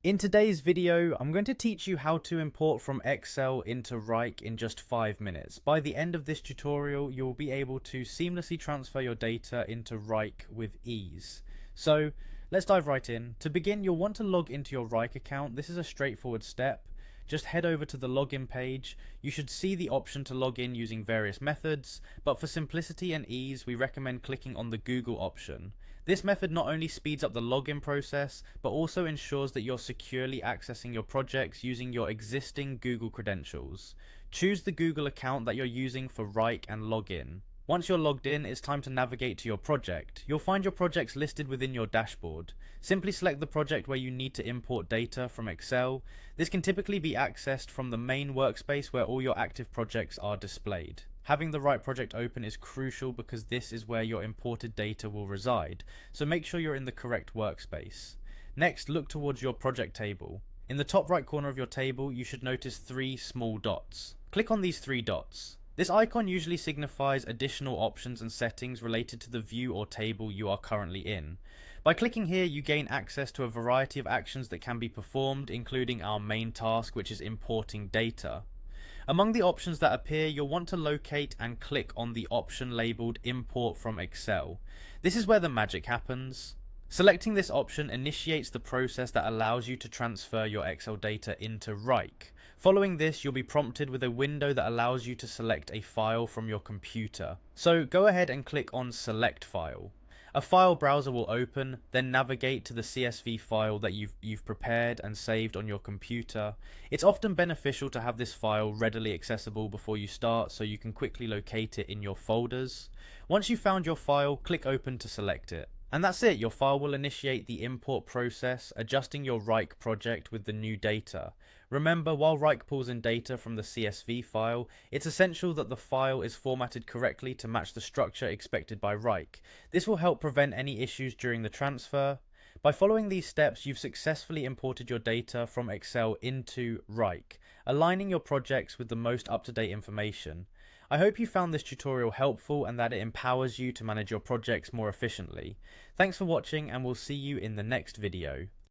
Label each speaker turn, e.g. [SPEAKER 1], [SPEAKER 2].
[SPEAKER 1] In today's video, I'm going to teach you how to import from Excel into Wrike in just 5 minutes. By the end of this tutorial, you'll be able to seamlessly transfer your data into Wrike with ease. So let's dive right in. To begin, you'll want to log into your Wrike account. This is a straightforward step. Just head over to the login page. You should see the option to log in using various methods, but for simplicity and ease, we recommend clicking on the Google option. This method not only speeds up the login process, but also ensures that you're securely accessing your projects using your existing Google credentials. Choose the Google account that you're using for Wrike and log in. Once you're logged in, it's time to navigate to your project. You'll find your projects listed within your dashboard. Simply select the project where you need to import data from Excel. This can typically be accessed from the main workspace where all your active projects are displayed. Having the right project open is crucial because this is where your imported data will reside, so make sure you're in the correct workspace. Next, look towards your project table. In the top right corner of your table, you should notice 3 small dots. Click on these 3 dots. This icon usually signifies additional options and settings related to the view or table you are currently in. By clicking here, you gain access to a variety of actions that can be performed, including our main task, which is importing data. Among the options that appear, you'll want to locate and click on the option labelled Import from Excel. This is where the magic happens. Selecting this option initiates the process that allows you to transfer your Excel data into Wrike. Following this, you'll be prompted with a window that allows you to select a file from your computer. So go ahead and click on Select File. A file browser will open, then navigate to the CSV file that you've prepared and saved on your computer. It's often beneficial to have this file readily accessible before you start so you can quickly locate it in your folders. Once you've found your file, click Open to select it. And that's it, your file will initiate the import process, adjusting your Wrike project with the new data. Remember, while Wrike pulls in data from the CSV file, it's essential that the file is formatted correctly to match the structure expected by Wrike. This will help prevent any issues during the transfer. By following these steps, you've successfully imported your data from Excel into Wrike, aligning your projects with the most up-to-date information. I hope you found this tutorial helpful and that it empowers you to manage your projects more efficiently. Thanks for watching, and we'll see you in the next video.